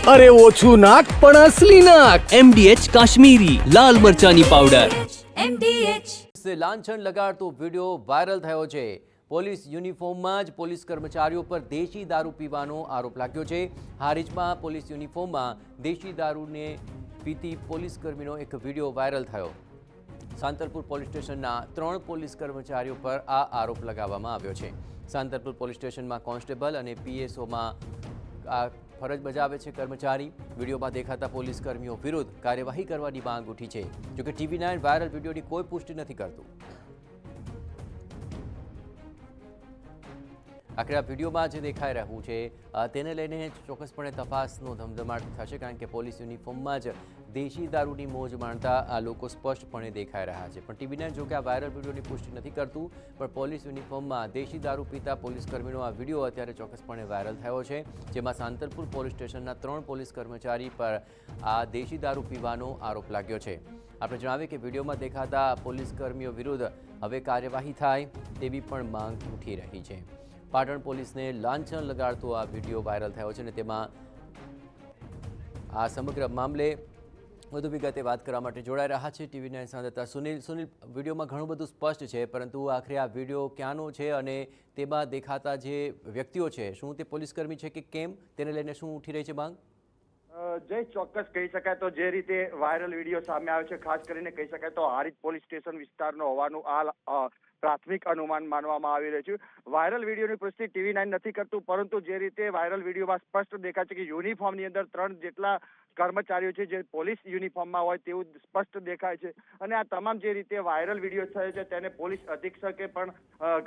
અરે ઓછું નાક પણ અસલી નાક. MDH કાશ્મીરી લાલ મરચાની પાવડર. से लांछन लगाड़तो वीडियो वायरल થયો છે. પોલીસ યુનિફોર્મમાં જ પોલીસ કર્મચારીઓ પર દેશી દારૂ પીવાનો આરોપ લાગ્યો છે. હારીજમાં પોલીસ યુનિફોર્મમાં દેશી દારૂને પીતી પોલીસ કર્મીનો એક વિડીયો વાયરલ થયો. સાંતલપુર પોલીસ સ્ટેશનના 3 પોલીસ કર્મચારીઓ પર આ આરોપ લગાવવામાં આવ્યો છે. સાંતલપુર પોલીસ સ્ટેશનમાં કોન્સ્ટેબલ અને પીએસઓમાં આ ફરજ બજાવે છે કર્મચારી. વિડીયોમાં દેખાતા પોલીસ કર્મીઓ વિરુદ્ધ કાર્યવાહી કરવાની માંગ ઉઠી છે. જોકે TV9 વાયરલ વિડીયોની કોઈ પુષ્ટિ નથી કરતું. આખરે આ વિડીયોમાં જે દેખાઈ રહ્યું છે તેને લઈને ચોક્કસપણે તપાસનો ધમધમાટ થશે, કારણ કે પોલીસ યુનિફોર્મમાં જ દેશી દારૂની મોજ માણતા આ લોકો સ્પષ્ટપણે દેખાઈ રહ્યા છે. પણ TV9 જો કે આ વાયરલ વિડીયોની પુષ્ટિ નથી કરતું, પણ પોલીસ યુનિફોર્મમાં દેશી દારૂ પીતા પોલીસ કર્મીનો આ વિડીયો અત્યારે ચોક્કસપણે વાયરલ થયો છે, જેમાં સાંતલપુર પોલીસ સ્ટેશનના 3 પોલીસ કર્મચારી પર આ દેશી દારૂ પીવાનો આરોપ લાગ્યો છે. આપણે જણાવીએ કે વિડીયોમાં દેખાતા પોલીસ કર્મીઓ વિરુદ્ધ હવે કાર્યવાહી થાય તેવી પણ માંગ ઉઠી રહી છે. પાટણ પોલીસને લાંછન લગાડતો આ વિડીયો વાયરલ થયો છે અને તેમાં આ સમગ્ર મામલે વધુ વિગતે વાત કરવા માટે જોડાઈ રહ્યા છે TV9 સંવાદદાતા સુનિલ. વિડીયોમાં ઘણું બધું સ્પષ્ટ છે, પરંતુ આખરે આ વિડીયો ક્યાંનો છે અને તેમાં દેખાતા જે વ્યક્તિઓ છે શું તે પોલીસકર્મી છે કે કેમ, તેને લઈને શું ઉઠી રહી છે માંગ? જય ચોક્કસ કહી શકાય તો જે રીતે વાયરલ વિડીયો સામે આવ્યો છે, ખાસ કરીને કહી શકાય તો હારીજ પોલીસ સ્ટેશન વિસ્તારનો હોવાનું આ પ્રાથમિક અનુમાન માનવામાં આવી રહ્યું છે. વાયરલ વિડીયોની પુષ્ટિ TV9 નથી કરતું, પરંતુ જે રીતે વાયરલ વિડીયોમાં સ્પષ્ટ દેખાય છે કે યુનિફોર્મની અંદર 3 જેટલા કર્મચારીઓ છે જે પોલીસ યુનિફોર્મમાં હોય તેવું સ્પષ્ટ દેખાય છે. અને આ તમામ જે રીતે વાયરલ વિડીયો થયો છે તેને પોલીસ અધિક્ષકે પણ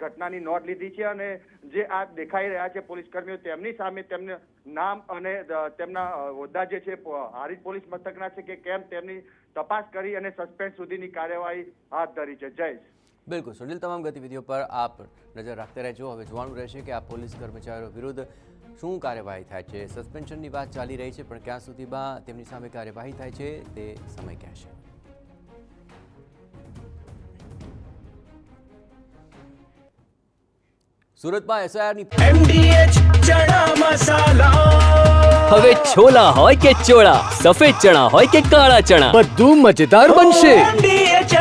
ઘટનાની નોંધ લીધી છે અને જે આ દેખાઈ રહ્યા છે પોલીસ કર્મીઓ તેમની સામે તેમને નામ અને તેમના હોદ્દા જે છે હારીજ પોલીસ મથકના છે કે કેમ તેમની તપાસ કરી અને સસ્પેન્ડ સુધીની કાર્યવાહી હાથ ધરી છે. જય બિલકુલ સુનિલ, તમામ ગતિવિધિઓ પર આપ નજર રાખते રહેજો. હવે જોવાનું રહેશે કે આ પોલીસ કર્મચારીઓ વિરુદ્ધ શું કાર્યવાહી થાય છે. સસ્પેન્શનની વાત ચાલી રહી છે, પણ ક્યાં સુધીમાં તેમની સામે કાર્યવાહી થાય છે તે સમય કહેશે. સુરતમાં SIRની MDH ચણા મસાલા. હવે છોલા હોય કે ચોળા, સફેદ ચણા હોય કે કાળા ચણા, બધું મજેદાર બનશે. MDH